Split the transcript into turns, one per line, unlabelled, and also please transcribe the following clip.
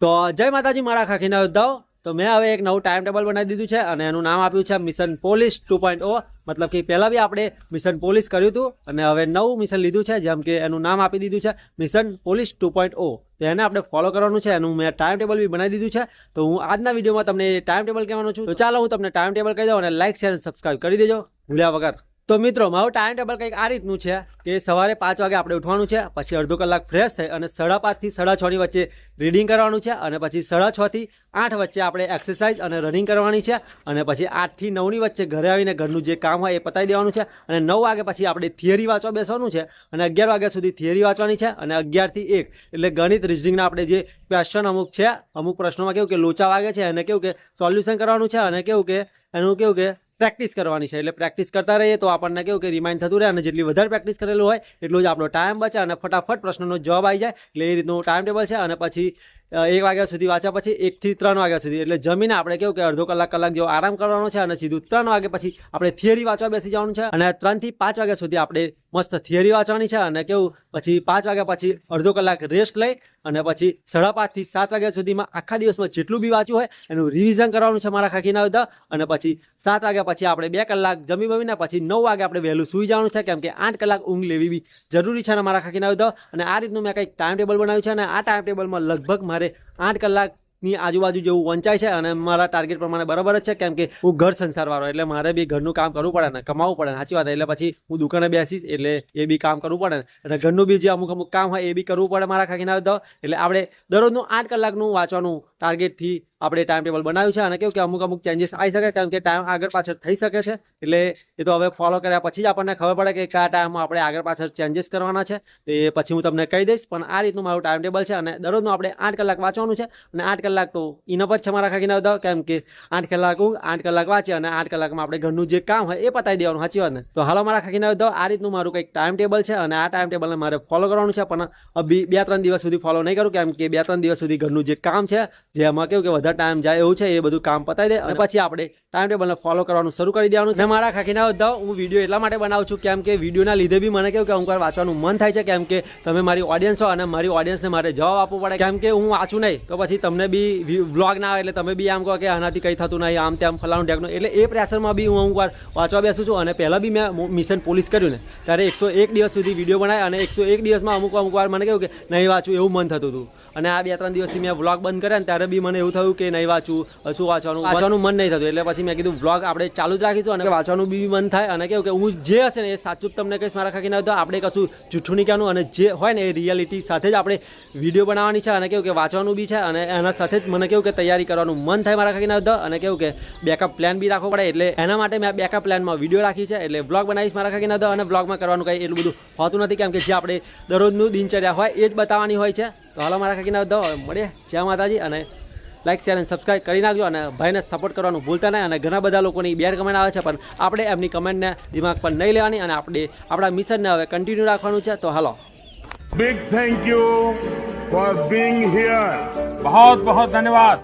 તો જય માતાજી મારા ખાખીના યોદ્ધાઓ। તો મેં હવે એક નવું ટાઈમ ટેબલ બનાવી દીધું છે અને એનું નામ આપ્યું છે મિશન પોલીસ 2.0। મતલબ કે પહેલાં બી આપણે મિશન પોલીસ કર્યું હતું અને હવે નવું મિશન લીધું છે, જેમ કે એનું નામ આપી દીધું છે મિશન પોલીસ 2.0। તો એને આપણે ફોલો કરવાનું છે, એનું મેં ટાઈમ ટેબલ બી બનાવી દીધું છે। તો હું આજના વિડીયોમાં તમને ટાઈમ ટેબલ કહેવાનો છું। તો ચાલો હું તમને ટાઈમ ટેબલ કહી દઉં અને લાઇક શેર અને સબસ્ક્રાઈબ કરી દેજો ભૂલ્યા વગર। તો મિત્રો મારું ટાઈમ ટેબલ કંઈક આ રીતનું છે કે સવારે 5 વાગે આપણે ઉઠવાનું છે, પછી અડધો કલાક ફ્રેશ થઈ અને 5:30 થી 6:30 ની વચ્ચે રીડિંગ કરવાનું છે અને પછી 6:30 થી 8 વચ્ચે આપણે એક્સરસાઇઝ અને રનિંગ કરવાની છે અને પછી 8 થી 9 ની વચ્ચે ઘરે આવીને ઘરનું જે કામ હોય એ પતાવી દેવાનું છે અને 9 વાગે પછી આપણે થિયરી વાંચવા બેસવાનું છે અને 11 વાગ્યા સુધી થિયરી વાંચવાની છે અને 11 થી 1 એટલે ગણિત રિઝનિંગના આપણે જે ક્વેશ્ચન અમુક છે, અમુક પ્રશ્નોમાં કેવું કે લોચા વાગે છે એને કેવું કે સોલ્યુશન કરવાનું છે અને કેવું કે એનું કેવું કે પ્રેક્ટિસ કરવાની છે। એટલે પ્રેક્ટિસ કરતા રહીએ તો આપણને કેવું કે રિમાઇન્ડ થતું રહે અને જેટલી વધારે પ્રેક્ટિસ કરેલું હોય એટલું જ આપણો ટાઈમ બચે અને ફટાફટ પ્રશ્નનો જવાબ આવી જાય। એટલે એ રીતનું ટાઈમ ટેબલ છે અને પછી 1 વાગ્યા સુધી વાંચ્યા પછી 1 થી 3 વાગ્યા સુધી એટલે જમીને આપણે કેવું કે અડધો કલાક જેવો આરામ કરવાનો છે અને સીધું 3 વાગે પછી આપણે થિયરી વાંચવા બેસી જવાનું છે અને 3 થી 5 વાગ્યા સુધી આપણે મસ્ત થિયરી વાંચવાની છે અને કેવું પછી 5 વાગ્યા પછી અડધો કલાક રેસ્ટ લઈ અને પછી 5:30 થી 7 વાગ્યા સુધીમાં આખા દિવસમાં જેટલું બી વાંચ્યું હોય એનું રિવિઝન કરવાનું છે મારા ખાખીના યોદ્ધા। અને પછી 7 વાગ્યા પછી આપણે 2 કલાક જમી બમીને પછી 9 વાગે આપણે વહેલું સૂઈ જવાનું છે, કેમ કે 8 કલાક ઊંઘ લેવી બી જરૂરી છે ને મારા ખાખીના યોદ્ધા। અને આ રીતનું મેં કંઈક ટાઈમ ટેબલ બનાવ્યું છે અને આ ટાઈમ ટેબલમાં લગભગ મારે 8 કલાકની આજુબાજુ જેવું વંચાય છે અને મારા ટાર્ગેટ પ્રમાણે બરાબર જ છે, કેમ કે હું ઘર સંસારવાળો એટલે મારે બી ઘરનું કામ કરવું પડે ને કમાવું પડે, સાચી વાત। એટલે પછી હું દુકાને બેસીશ એટલે એ બી કામ કરવું પડે અને ઘરનું બી જે અમુક કામ હોય એ બી કરવું પડે મારા ખાખીના યોદ્ધા। એટલે આપણે દરરોજનું 8 કલાકનું વાંચવાનું ટાર્ગેટથી આપણે ટાઈમ ટેબલ બનાવ્યું છે અને કેવું કે અમુક ચેન્જીસ આવી શકે, કારણ કે ટાઈમ આગળ પાછળ થઈ શકે છે। એટલે એ તો હવે ફોલો કર્યા પછી જ આપણને ખબર પડે કે કયા ટાઈમમાં આપણે આગળ પાછળ ચેન્જીસ કરવાના છે, તો એ પછી હું તમને કહી દઈશ। પણ આ રીતનું મારું ટાઈમ ટેબલ છે અને દરરોજનું આપણે 8 કલાક વાંચવાનું છે અને 8 કલાક તો ઇનફ જ છે મારા ખાખીના યોદ્ધા, કેમ કે 8 કલાક ઊંઘ 8 કલાક વાંચે અને 8 કલાકમાં આપણે ઘરનું જે કામ હોય એ પતાવી દેવાનું, સાચી વાત ને। તો હાલો મારા ખાખીના યોદ્ધા, આ રીતનું મારું કંઈક ટાઈમ ટેબલ છે અને આ ટાઈમ ટેબલને મારે ફોલો કરવાનું છે, પણ 2-3 દિવસ સુધી ફોલો નહીં કરું, કેમ કે 2-3 દિવસ સુધી ઘરનું જે કામ છે જેમાં કેવું કે વધારે ટાઈમ જાય એવું છે એ બધું કામ પતાવી દે અને પછી આપણે ટાઈમ ટેબલને ફોલો કરવાનું શરૂ કરી દેવાનું છે। મારા ખાખીના યોદ્ધા, હું વિડીયો એટલા માટે બનાવું છું કેમ કે વિડીયોના લીધે બી મને કેવું કે અમુક વાર વાંચવાનું મન થાય છે, કેમ કે તમે મારી ઓડિયન્સ છો અને મારી ઓડિયન્સને મારે જવાબ આપવો પડે, કેમ કે હું વાંચું નહીં તો પછી તમને બી વ્લોગ ના આવે એટલે તમે બી આમ કહો કે આનાથી કંઈ થતું નહીં, આમ તેમ ફલાણું ઢેકનું। એટલે એ પ્રેશરમાં બી હું અમુક વાર વાંચવા બેસું છું અને પહેલાં બી મેં મિશન પોલીસ કર્યું ને ત્યારે 101 દિવસ સુધી વિડીયો બનાવ્યા અને 101 દિવસમાં અમુક વાર મને કેવું કે નહીં વાંચું એવું મન થતું હતું અને આ 2-3 દિવસથી મેં વ્લોગ બંધ કર્યા ને ત્યારે બી મને એવું થયું કે નહીં વાંચું, શું વાંચવાનું મન નહીં થતું। એટલે પછી મેં કીધું વ્લોગ આપણે ચાલુ જ રાખીશું અને વાંચવાનું બી મન થાય અને કેવું કે હું જે હશે ને એ સાચું તમને કહીશ મારા ખાખીના યોદ્ધા। આપણે કશું જૂઠું નહીં કહેવાનું અને જે હોય ને એ રિયાલિટી સાથે જ આપણે વિડીયો બનાવવાની છે અને કેવું કે વાંચવાનું બી છે અને એના સાથે જ મને કેવું કે તૈયારી કરવાનું મન થાય મારા ખાખીના યોદ્ધા અને કેવું કે બેકઅપ પ્લાન બી રાખવો પડે, એટલે એના માટે મેં બેકઅપ પ્લાનમાં વિડીયો રાખી છે, એટલે વ્લોગ બનાવીશ મારા ખાખીના યોદ્ધા। અને વ્લોગમાં કરવાનું કંઈ એટલું બધું હોતું નથી, કેમ કે જે આપણે દરરોજનું દિનચર્યા હોય એ જ બતાવવાની હોય છે। તો હાલો મારા ખાખીના યોદ્ધા, મળીએ, જય માતાજી। અને લાઈક શેર અને સબસ્ક્રાઈબ કરી નાખજો અને ભાઈને સપોર્ટ કરવાનું ભૂલતા નહીં। અને ઘણા બધા લોકોની બેડ કમેન્ટ આવે છે, પણ આપણે એમની કમેન્ટને દિમાગ પર નહીં લેવાની અને આપણે આપણા મિશનને હવે કન્ટિન્યુ રાખવાનું છે। તો હાલો,
big thank you for being here।
बहुत बहुत धन्यवाद।